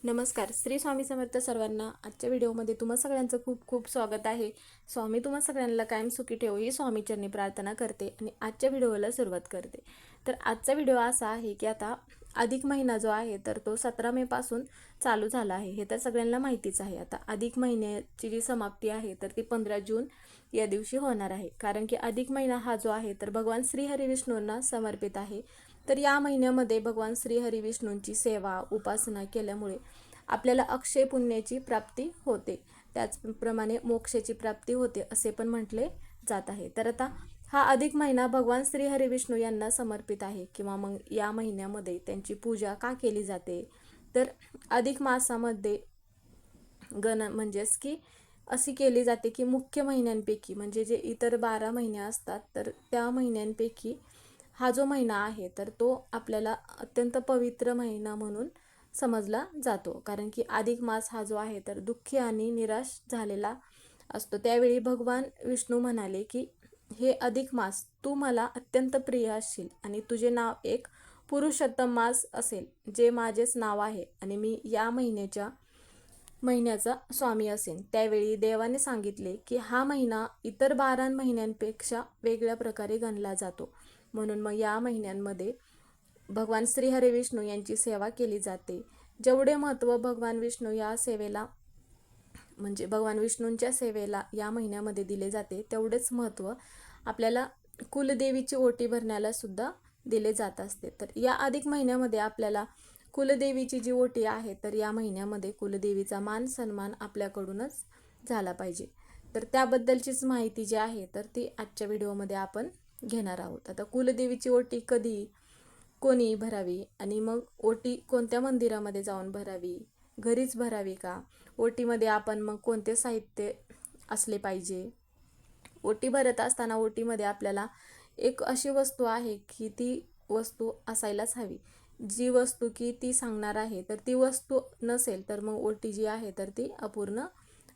नमस्कार. श्री स्वामी समर्थ सर्वांना. आजच्या व्हिडिओमध्ये तुम्हा सगळ्यांचं खूप खूप स्वागत आहे. स्वामी तुम्हा सगळ्यांना कायम सुखी ठेवो ही स्वामीचरणी प्रार्थना करते आणि आजच्या व्हिडिओला सुरुवात करते. तर आजचा व्हिडिओ असा आहे की आता अधिक महिना जो आहे तर तो 17 मे पासून चालू झाला आहे. हे तर सगळ्यांना माहितीच आहे. आता अधिक महिन्याची जी समाप्ती आहे तर ती 15 जून या दिवशी होणार आहे. कारण की अधिक महिना हा जो आहे तर भगवान श्री हरिविष्णूंना समर्पित आहे. तर या महिन्यामध्ये भगवान श्री हरिविष्णूंची सेवा उपासना केल्यामुळे आपल्याला अक्षय पुण्याची प्राप्ती होते, त्याचप्रमाणे मोक्षाची प्राप्ती होते असे पण म्हटले जात आहे. तर आता हा अधिक महिना भगवान श्री हरिविष्णू यांना समर्पित आहे किंवा मग या महिन्यामध्ये त्यांची पूजा का केली जाते, तर अधिक मासामध्ये म्हणजेच की अशी केली जाते की मुख्य महिन्यांपैकी म्हणजे जे इतर 12 महिने असतात तर त्या महिन्यांपैकी हा जो महिना आहे तर तो आपल्याला अत्यंत पवित्र महिना म्हणून समजला जातो. कारण की अधिक मास हा जो आहे तर दुःखी आणि निराश झालेला असतो. त्यावेळी भगवान विष्णू म्हणाले की हे अधिक मास तू मला अत्यंत प्रिय असशील आणि तुझे नाव एक पुरुषोत्तम मास असेल जे माझेच नाव आहे आणि मी या महिन्याचा स्वामी असेन. त्यावेळी देवाने सांगितले की हा महिना इतर 12 महिन्यांपेक्षा वेगळ्या प्रकारे गणला जातो. म्हणून मग या महिन्यांमध्ये भगवान श्री हरी विष्णू यांची सेवा केली जाते. जेवढे महत्त्व भगवान विष्णू या सेवेला म्हणजे भगवान विष्णूंच्या सेवेला या महिन्यामध्ये दिले जाते तेवढेच महत्त्व आपल्याला कुलदेवीची ओटी भरण्याला सुद्धा दिले जात असते. तर या अधिक महिन्यामध्ये आपल्याला कुलदेवीची जी ओटी आहे तर या महिन्यामध्ये कुलदेवीचा मान सन्मान आपल्याकडूनच झाला पाहिजे. तर त्याबद्दलचीच माहिती जी आहे तर ती आजच्या व्हिडिओमध्ये आपण घेणार आहोत. आता कुलदेवीची ओटी कधी कोणी भरावी आणि मग ओटी कोणत्या मंदिरामध्ये जाऊन भरावी, घरीच भरावी का, ओटीमध्ये आपण मग कोणते साहित्य असले पाहिजे. ओटी भरत असताना ओटीमध्ये आपल्याला एक अशी वस्तू आहे की ती वस्तू असायलाच हवी. जी वस्तू की ती सांगणार आहे तर ती वस्तू नसेल तर मग ओटी जी आहे तर ती अपूर्ण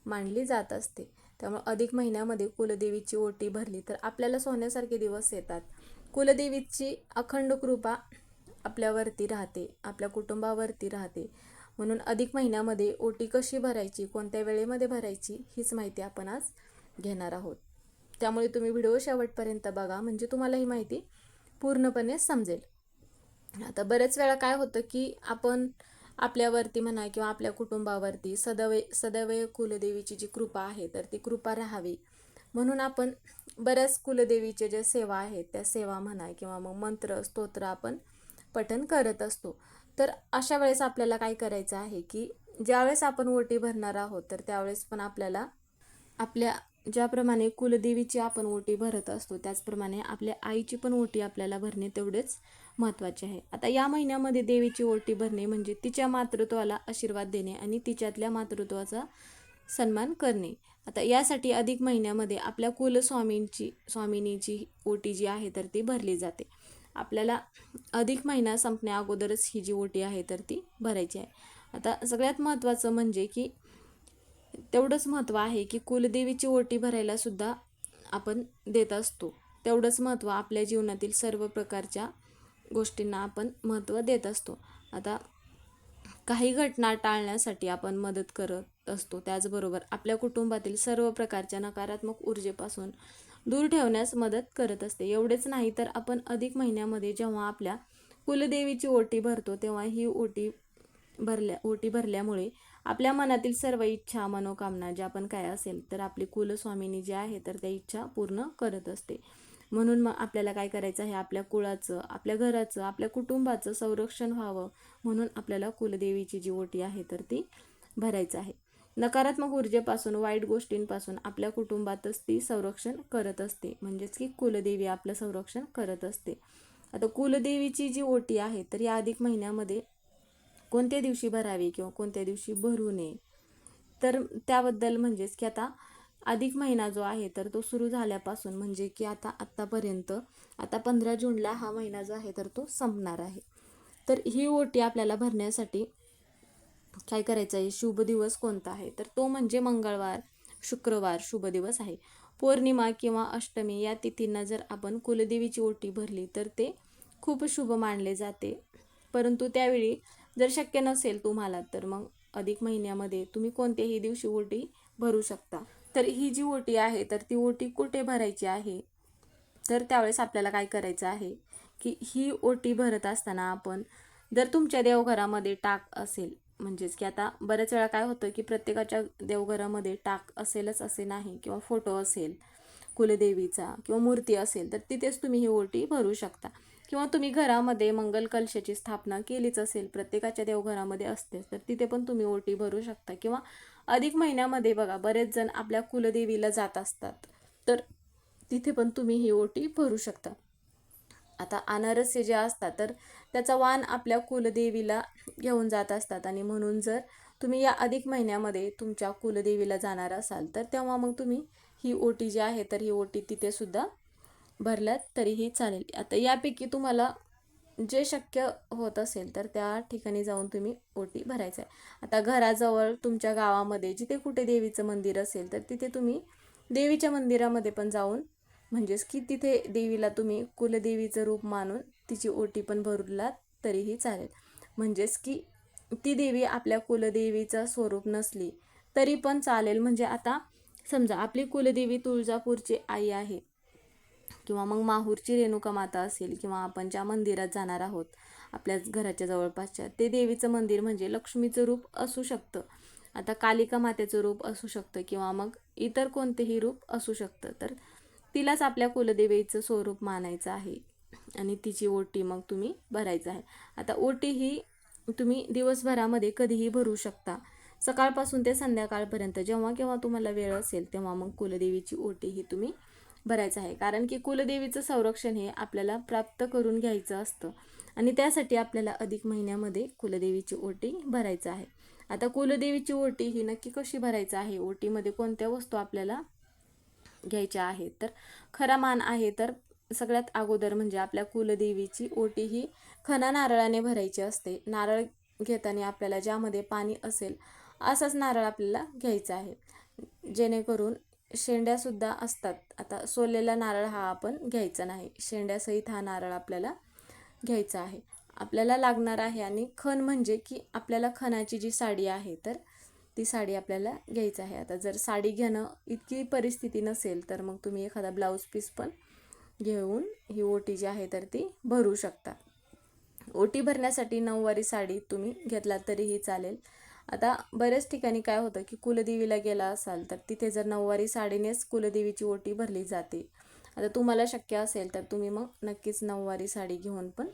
मानली जात असते. त्यामुळे अधिक महिन्यामध्ये कुलदेवीची ओटी भरली तर आपल्याला सोन्यासारखे दिवस येतात. कुलदेवीची अखंड कृपा आपल्यावरती राहते, आपल्या कुटुंबावरती राहते. म्हणून अधिक महिन्यामध्ये ओटी कशी भरायची, कोणत्या वेळेमध्ये भरायची हीच माहिती आपण आज घेणार आहोत. त्यामुळे तुम्ही व्हिडिओ शेवटपर्यंत बघा म्हणजे तुम्हाला ही माहिती पूर्णपणे समजेल. आता बरेच वेळा काय होतं की आपण आपल्यावरती म्हणा किंवा आपल्या कुटुंबावरती सदैव कुलदेवीची जी कृपा आहे तर ती कृपा राहावी म्हणून आपण बऱ्याच कुलदेवीचे जे सेवा आहेत त्या सेवा म्हणा किंवा मग मंत्र स्तोत्र आपण पठण करत असतो. तर अशा वेळेस आपल्याला काय करायचं आहे की ज्यावेळेस आपण ओटी भरणार आहोत तर त्यावेळेस पण आपल्याला आपल्या ज्याप्रमाणे कुलदेवीची आपण ओटी भरत असतो त्याचप्रमाणे आपल्या आईची पण ओटी आपल्याला भरणे तेवढेच महत्त्वाचे आहे. आता या महिन्यामध्ये देवीची ओटी भरणे म्हणजे तिच्या मातृत्वाला आशीर्वाद देणे आणि तिच्यातल्या मातृत्वाचा सन्मान करणे. आता यासाठी अधिक महिन्यामध्ये आपल्या स्वामिनीची ओटी जी आहे तर ती भरली जाते. आपल्याला अधिक महिना संपण्या अगोदरच ही जी ओटी आहे तर ती भरायची आहे. आता सगळ्यात महत्त्वाचं म्हणजे की तेवढंच महत्त्व आहे की कुलदेवीची ओटी भरायला सुद्धा आपण देत असतो. तेवढंच महत्त्व आपल्या जीवनातील सर्व प्रकारच्या गोष्टींना आपण महत्त्व देत असतो. आता काही घटना टाळण्यासाठी आपण मदत करत असतो. त्याचबरोबर आपल्या कुटुंबातील सर्व प्रकारच्या नकारात्मक ऊर्जेपासून दूर ठेवण्यास मदत करत असते. एवढेच नाही तर आपण अधिक महिन्यामध्ये जेव्हा आपल्या कुलदेवीची ओटी भरतो तेव्हा ही ओटी भरल्यामुळे आपल्या मनातील सर्व इच्छा मनोकामना ज्या पण काय असेल तर आपली कुलस्वामिनी जी आहे तर त्या इच्छा पूर्ण करत असते. म्हणून मग आपल्याला काय करायचं आहे, आपल्या कुळाचं, आपल्या घराचं, आपल्या कुटुंबाचं संरक्षण व्हावं म्हणून आपल्याला कुलदेवीची जी ओटी आहे तर ती भरायचं आहे. नकारात्मक ऊर्जेपासून वाईट गोष्टींपासून आपल्या कुटुंबातच ती संरक्षण करत असते. म्हणजेच की कुलदेवी आपलं संरक्षण करत असते. आता कुलदेवीची जी ओटी आहे तर या अधिक महिन्यामध्ये कोणत्या दिवशी भरावी किंवा कोणत्या दिवशी भरू नये तर त्याबद्दल म्हणजेच की आता अधिक महिना जो आहे तर तो सुरू झाल्यापासून म्हणजे की आत्तापर्यंत आता 15 जूनला हा महिना जो आहे तर तो संपणार आहे. तर ही ओटी आपल्याला भरण्यासाठी काय करायचं आहे, शुभ दिवस कोणता आहे तर तो म्हणजे मंगळवार, शुक्रवार शुभ दिवस आहे. पौर्णिमा किंवा अष्टमी या तिथींना जर आपण कुलदेवीची ओटी भरली तर ते खूप शुभ मानले जाते. परंतु त्यावेळी जर शक्य नसेल तुम्हाला तर मग अधिक महिन्यामध्ये तुम्ही कोणत्याही दिवशी ओटी भरू शकता. तर ही जी ओटी आहे तर ती ओटी कुठे भरायची आहे, तर त्यावेळेस आपल्याला काय करायचं आहे की ही ओटी भरत असताना आपण जर तुमच्या देवघरामध्ये टाक असेल, म्हणजेच की आता बऱ्याच वेळा काय होतं की प्रत्येकाच्या देवघरामध्ये टाक असेलच असे नाही, किंवा फोटो असेल कुलदेवीचा किंवा मूर्ती असेल तर तिथेच तुम्ही ही ओटी भरू शकता. किंवा तुम्ही घरामध्ये मंगल कलशाची स्थापना केलीच असेल, प्रत्येकाच्या देवघरामध्ये असतेच, तर तिथे पण तुम्ही ओटी भरू शकता. किंवा अधिक महिन्यामध्ये बघा बरेच जण आपल्या कुलदेवीला जात असतात, तर तिथे पण तुम्ही ही ओटी भरू शकता. आता अनारसे जे असतात तर त्याचा वाण आपल्या कुलदेवीला घेऊन जात असतात, आणि म्हणून जर तुम्ही या अधिक महिन्यामध्ये तुमच्या कुलदेवीला जाणार असाल तर तेव्हा मग तुम्ही ही ओटी जी आहे तर ही ओटी तिथे सुद्धा भरल्यात तरीही चालेल. आता यापैकी तुम्हाला जे शक्य होत असेल तर त्या ठिकाणी जाऊन तुम्ही ओटी भरायचं आहे. आता घराजवळ तुमच्या गावामध्ये जिथे कुठे देवीचं मंदिर असेल तर तिथे तुम्ही देवीच्या मंदिरामध्ये पण जाऊन, म्हणजेच की तिथे देवीला तुम्ही कुलदेवीचं रूप मानून तिची ओटी पण भरलात तरीही चालेल. म्हणजेच की ती देवी आपल्या कुलदेवीचं स्वरूप नसली तरी पण चालेल. म्हणजे आता समजा आपली कुलदेवी तुळजापूरची आई आहे, किंवा मग माहूरची रेणुका माता असेल, किंवा आपण ज्या मंदिरात जाणार आहोत आपल्या घराच्या जवळपासच्या, ते देवीचं मंदिर म्हणजे लक्ष्मीचं रूप असू शकतं. आता कालिका मातेचं रूप असू शकतं, किंवा मग इतर कोणतेही रूप असू शकतं. तर तिलाच आपल्या कुलदेवीचं स्वरूप मानायचं आहे आणि तिची ओटी मग तुम्ही भरायचं आहे. आता ओटी ही तुम्ही दिवसभरामध्ये कधीही भरू शकता, सकाळपासून ते संध्याकाळपर्यंत, जेव्हा केव्हा तुम्हाला वेळ असेल तेव्हा मग कुलदेवीची ओटी ही तुम्ही भरायचं आहे. कारण की कुलदेवीचं संरक्षण हे आपल्याला प्राप्त करून घ्यायचं असतं, आणि त्यासाठी आपल्याला अधिक महिन्यामध्ये कुलदेवीची ओटी भरायचं आहे. आता कुलदेवीची ओटी ही नक्की कशी भरायचं आहे, ओटीमध्ये कोणत्या वस्तू आपल्याला घ्यायच्या आहेत, तर खरा मान आहे तर सगळ्यात अगोदर म्हणजे आपल्या कुलदेवीची ओटी ही खणा नारळाने भरायची असते. नारळ घेताना आपल्याला ज्यामध्ये पाणी असेल असाच नारळ आपल्याला घ्यायचा आहे, जेणेकरून शेंड्यासुद्धा असतात. आता सोललेला नारळ हा आपण घ्यायचा नाही, शेंड्यासहित हा नारळ आपल्याला घ्यायचा आहे. आपल्याला लागणार आहे, आणि खण म्हणजे की आपल्याला खणाची जी साडी आहे तर ती साडी आपल्याला घ्यायची आहे. आता जर साडी घेणं इतकी परिस्थिती नसेल तर मग तुम्ही एखादा ब्लाऊज पीस पण घेऊन ही ओटी जी आहे तर ती भरू शकता. ओटी भरण्यासाठी नऊवारी साडी तुम्ही घेतला तरीही चालेल. आता बऱ्याच ठिकाणी काय होतं की कुलदेवीला गेला असाल तर तिथे जर नऊवारी साडीनेच कुलदेवीची ओटी भरली जाते. आता तुम्हाला शक्य असेल तर तुम्ही मग नक्कीच नऊवारी साडी घेऊन पण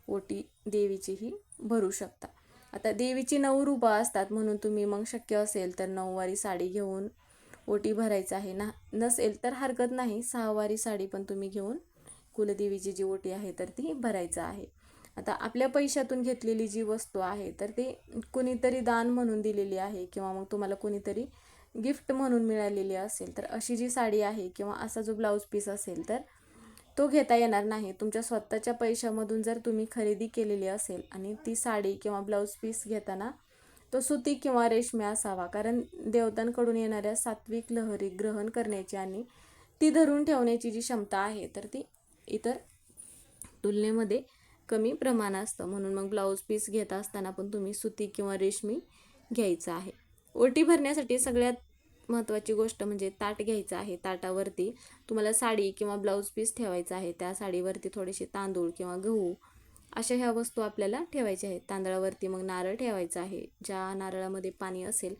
ओटी देवीची ही भरू शकता. आता देवीची 9 रूपं असतात, म्हणून तुम्ही मग शक्य असेल तर नऊवारी साडी घेऊन ओटी भरायचं आहे ना, नसेल तर हरकत नाही, 6वारी साडी पण तुम्ही घेऊन कुलदेवीची जी ओटी आहे तर ती भरायचं आहे. आता आपल्या पैशातून घेतलेली जी वस्तू आहे तर ती कुणीतरी दान म्हणून दिलेली आहे, किंवा मग तुम्हाला कुणीतरी गिफ्ट म्हणून मिळालेली असेल, तर अशी जी साडी आहे किंवा असा जो ब्लाऊज पीस असेल तर तो घेता येणार नाही. तुमच्या स्वतःच्या पैशामधून जर तुम्ही खरेदी केलेली असेल आणि ती साडी किंवा ब्लाऊज पीस घेताना तो सुती किंवा रेशमी असावा, कारण देवतांकडून येणाऱ्या सात्विक लहरी ग्रहण करण्याची आणि ती धरून ठेवण्याची जी क्षमता आहे तर ती इतर तुलनेमध्ये कमी प्रमाण असतं. म्हणून मग ब्लाऊज पीस घेत असताना पण तुम्ही सुती किंवा रेशमी घ्यायचं आहे. ओटी भरण्यासाठी सगळ्यात महत्त्वाची गोष्ट म्हणजे ताट घ्यायचं आहे. ताटावरती तुम्हाला साडी किंवा ब्लाऊज पीस ठेवायचा आहे. त्या साडीवरती थोडेसे तांदूळ किंवा गहू अशा ह्या वस्तू आपल्याला ठेवायच्या आहेत. तांदळावरती मग नारळ ठेवायचा आहे. ज्या नारळामध्ये पाणी असेल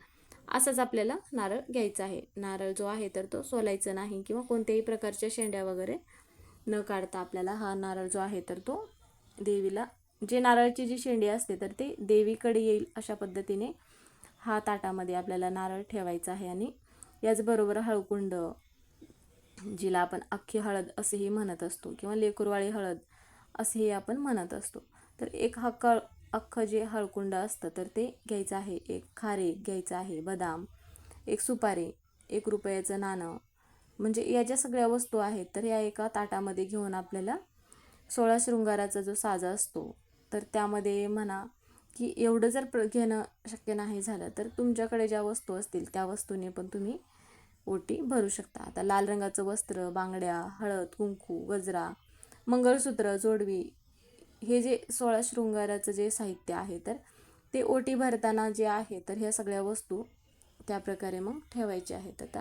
असाच आपल्याला नारळ घ्यायचा आहे. नारळ जो आहे तर तो सोलायचा नाही, किंवा कोणत्याही प्रकारच्या शेंड्या वगैरे न काढता आपल्याला हा नारळ जो आहे तर तो देवीला, जे नारळाची जी शेंडी असते तर ते देवीकडे येईल अशा पद्धतीने हा ताटामध्ये आपल्याला नारळ ठेवायचा आहे. आणि याचबरोबर हळकुंड, जिला आपण अख्खी हळद असेही म्हणत असतो, किंवा लेकरवाळी हळद असेही आपण म्हणत असतो, तर एक अख्खं जे हळकुंड असतं तर ते घ्यायचं आहे. एक खारीक घ्यायचं आहे, बदाम, एक सुपारी, 1 रुपयाचं नाणं, म्हणजे या ज्या सगळ्या वस्तू आहेत तर या एका ताटामध्ये घेऊन आपल्याला 16 शृंगाराचा जो साजा असतो तर त्यामध्ये म्हणा की एवढं जर घेणं शक्य नाही झालं तर तुमच्याकडे ज्या वस्तू असतील त्या वस्तूने पण तुम्ही ओटी भरू शकता. आता लाल रंगाचं वस्त्र, बांगड्या, हळद, कुंकू, गजरा, मंगळसूत्र, जोडवी, हे जे 16 शृंगाराचं जे साहित्य आहे तर ते ओटी भरताना जे आहे तर ह्या सगळ्या वस्तू त्या प्रकारे मग ठेवायच्या आहेत. आता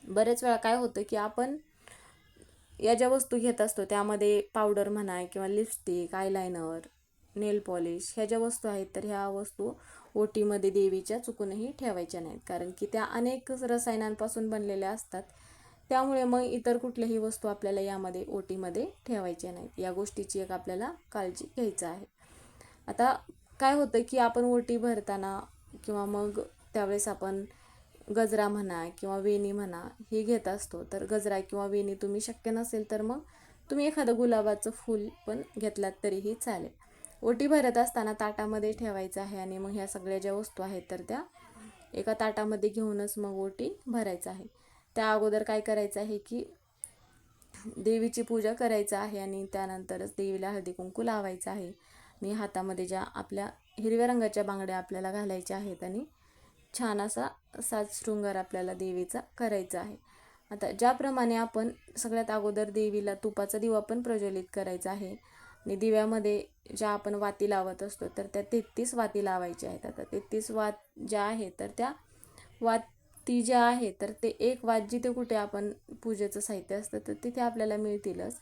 बरेच वेळा काय होतं की आपण या ज्या वस्तू घेत असतो त्यामध्ये पावडर म्हणा किंवा लिपस्टिक, आयलायनर, नेल पॉलिश ह्या ज्या वस्तू आहेत तर ह्या वस्तू ओटीमध्ये देवीच्या चुकूनही ठेवायच्या नाहीत, कारण की त्या अनेक रसायनांपासून बनलेल्या असतात. त्यामुळे मग इतर कुठल्याही वस्तू आपल्याला यामध्ये ओटीमध्ये ठेवायच्या नाहीत. या गोष्टीची एक आपल्याला काळजी घ्यायची आहे. आता काय होतं की आपण ओटी भरताना किंवा मग त्यावेळेस आपण गजरा म्हणा किंवा वेणी म्हणा हे घेत असतो. तर गजरा किंवा वेणी तुम्ही शक्य नसेल तर मग तुम्ही एखादं गुलाबाचं फूल पण घेतलात तरीही चालेल. ओटी भरत असताना ताटामध्ये ठेवायचं आहे आणि मग ह्या सगळ्या ज्या वस्तू आहेत तर त्या एका ताटामध्ये घेऊनच मग ओटी भरायचं आहे. त्या अगोदर काय करायचं आहे की देवीची पूजा करायचं आहे आणि त्यानंतरच देवीला हळदी कुंकू लावायचं आहे. आणि हातामध्ये ज्या आपल्या हिरव्या रंगाच्या बांगड्या आपल्याला घालायच्या आहेत आणि छान असा साज शृंगार आपल्याला देवीचा करायचा आहे. आता ज्याप्रमाणे आपण सगळ्यात अगोदर देवीला तुपाचा दिवा पण प्रज्वलित करायचा आहे आणि दिव्यामध्ये ज्या आपण वाती लावत असतो तर त्या 33 वाती लावायच्या आहेत. आता 33 वात ज्या आहेत तर त्या वाती ज्या आहेत तर ते एक वात जिथे कुठे आपण पूजेचं साहित्य असतं तर तिथे आपल्याला मिळतीलच.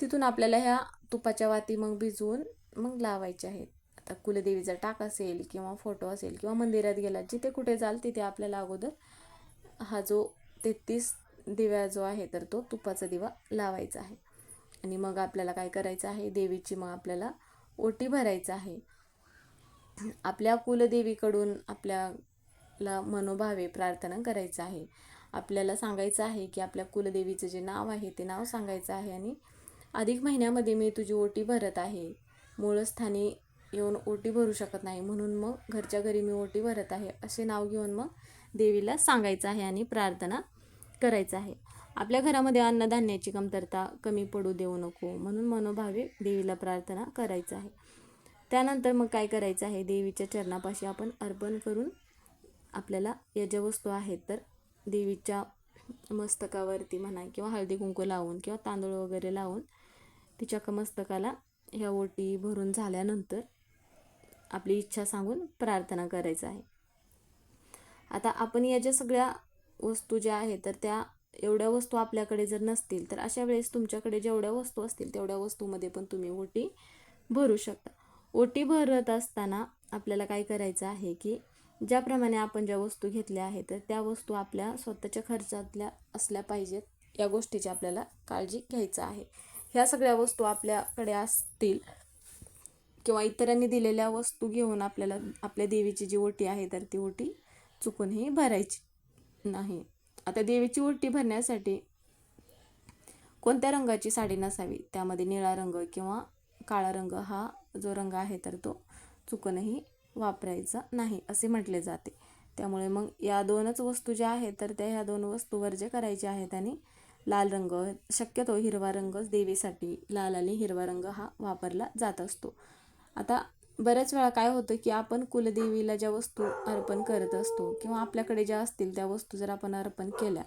तिथून आपल्याला ह्या तुपाच्या वाती मग भिजवून मग लावायच्या आहेत. आता कुलदेवीचा टाक असेल किंवा फोटो असेल किंवा मंदिरात गेला जिथे कुठे जाल तिथे आपल्याला अगोदर हा जो 33 दिवा जो आहे तर तो तुपाचा दिवा लावायचा आहे. आणि मग आपल्याला काय करायचं आहे, देवीची मग आपल्याला ओटी भरायचं आहे. आपल्या कुलदेवीकडून आपल्याला मनोभावे प्रार्थना करायचं आहे. आपल्याला सांगायचं आहे की आपल्या कुलदेवीचं जे नाव आहे ते नाव सांगायचं आहे आणि अधिक महिन्यामध्ये मी तुझी ओटी भरत आहे. मूळस्थानी येऊन ओटी भरू शकत नाही म्हणून मग घरच्या घरी मी ओटी भरत आहे असे नाव घेऊन मग देवीला सांगायचं आहे आणि प्रार्थना करायचं आहे. आपल्या घरामध्ये अन्नधान्याची कमतरता कमी पडू देऊ नको म्हणून मनोभावे देवीला प्रार्थना करायचं आहे. त्यानंतर मग काय करायचं आहे, देवीच्या चरणापाशी आपण अर्पण करून आपल्याला या ज्या वस्तू आहेत तर देवीच्या मस्तकावरती म्हणा किंवा हळदी कुंकू लावून किंवा तांदूळ वगैरे लावून तिच्या मस्तकाला ह्या ओटी भरून झाल्यानंतर आपली इच्छा सांगून प्रार्थना करायचं आहे. आता आपण या ज्या सगळ्या वस्तू ज्या आहेत तर त्या एवढ्या वस्तू आपल्याकडे जर नसतील तर अशा वेळेस तुमच्याकडे जेवढ्या वस्तू असतील तेवढ्या वस्तूमध्ये पण तुम्ही ओटी भरू शकता. ओटी भरत असताना आपल्याला काय करायचं आहे की ज्याप्रमाणे आपण ज्या वस्तू घेतल्या आहेत तर त्या वस्तू आपल्या स्वतःच्या खर्चातल्या असल्या पाहिजेत, या गोष्टीची आपल्याला काळजी घ्यायचं आहे. ह्या सगळ्या वस्तू आपल्याकडे असतील किंवा इतरांनी दिलेल्या वस्तू घेऊन आपल्याला आपल्या देवीची जी ओटी आहे तर ती ओटी चुकूनही भरायची नाही. आता देवीची ओटी भरण्यासाठी कोणत्या रंगाची साडी नसावी, त्यामध्ये निळा रंग किंवा काळा रंग हा जो रंग आहे तर तो चुकूनही वापरायचा नाही असे म्हटले जाते. त्यामुळे मग या दोनच वस्तू ज्या आहेत तर त्या ह्या दोन वस्तू वर्ज्य करायच्या आहेत आणि लाल रंग, शक्यतो हिरवा रंगच देवीसाठी लाल आणि हिरवा रंग हा वापरला जात असतो. आता बऱ्याच वेळा काय होतं की आपण कुलदेवीला ज्या वस्तू अर्पण करत असतो किंवा आपल्याकडे ज्या असतील त्या वस्तू जर आपण अर्पण केल्या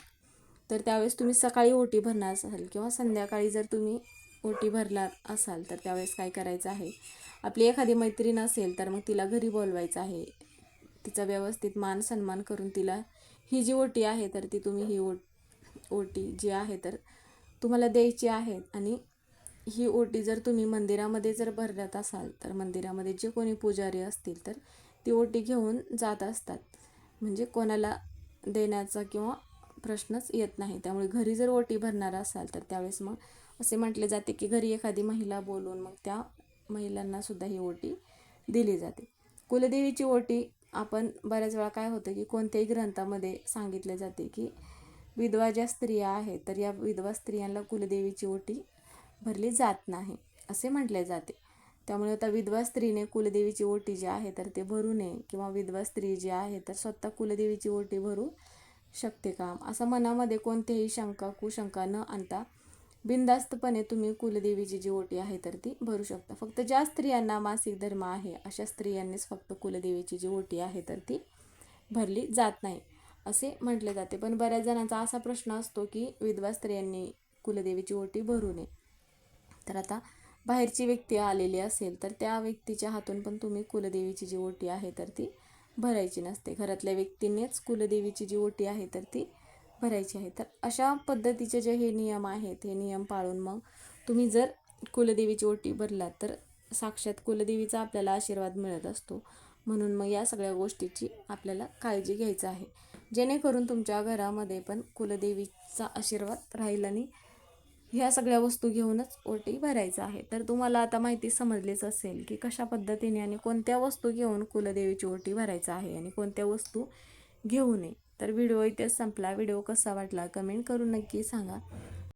तर त्यावेळेस तुम्ही सकाळी ओटी भरणार असाल किंवा संध्याकाळी जर तुम्ही ओटी भरणार असाल तर त्यावेळेस काय करायचं आहे, आपली एखादी मैत्रीण असेल तर मग तिला घरी बोलवायचं आहे. तिचा व्यवस्थित मान सन्मान करून तिला ही जी ओटी आहे तर ती तुम्ही ही ओटी जी आहे तर तुम्हाला द्यायची आहे. आणि ही ओटी जर तुम्ही मंदिरामध्ये जर भरत असाल तर मंदिरामध्ये जे कोणी पुजारी असतील तर ती ओटी घेऊन जात असतात, म्हणजे कोणाला देण्याचा किंवा प्रश्नच येत नाही. त्यामुळे घरी जर ओटी भरणार असाल तर त्यावेळेस मग असे म्हटले जाते की घरी एखादी महिला बोलून मग त्या महिलांना सुद्धा ही ओटी दिली जाते. कुलदेवीची ओटी आपण बऱ्याच वेळा काय होतं की कोणत्याही ग्रंथामध्ये सांगितले जाते की विधवा ज्या स्त्रिया आहेत तर या विधवा स्त्रियांना कुलदेवीची ओटी भरली जात नाही असे म्हटले जाते. त्यामुळे आता विधवा स्त्रीने कुलदेवीची ओटी जी आहे तर ते भरू नये किंवा विधवा स्त्री जी आहे तर स्वतः कुलदेवीची ओटी भरू शकते का, असं मनामध्ये कोणतीही शंका कुशंका न आणता बिनधास्तपणे तुम्ही कुलदेवीची जी ओटी आहे तर ती भरू शकता. फक्त ज्या स्त्रियांना मासिक धर्म आहे अशा स्त्रियांनीच फक्त कुलदेवीची जी ओटी आहे तर ती भरली जात नाही असे म्हटले जाते. पण बऱ्याच जणांचा असा प्रश्न असतो की विधवा स्त्रियांनी कुलदेवीची ओटी भरू नये. तर आता बाहेरची व्यक्ती आलेली असेल तर त्या व्यक्तीच्या हातून पण तुम्ही कुलदेवीची जी ओटी आहे तर ती भरायची नसते. घरातल्या व्यक्तींनीच कुलदेवीची जी ओटी आहे तर ती भरायची आहे. तर अशा पद्धतीचे जे हे नियम आहेत, हे नियम पाळून मग तुम्ही जर कुलदेवीची ओटी भरलात तर साक्षात कुलदेवीचा आपल्याला आशीर्वाद मिळत असतो. म्हणून मग या सगळ्या गोष्टीची आपल्याला काळजी घ्यायची आहे, जेणेकरून तुमच्या घरामध्ये पण कुलदेवीचा आशीर्वाद राहील आणि ह्या सगळ्या वस्तू घेऊनच ओटी भरायचं आहे. तर तुम्हाला आता माहिती समजलीच असेल की कशा पद्धतीने आणि कोणत्या वस्तू घेऊन कुलदेवीची ओटी भरायचं आहे आणि कोणत्या वस्तू घेऊ नये. तर व्हिडिओ इथेच संपला. व्हिडिओ कसा वाटला कमेंट करून नक्की सांगा.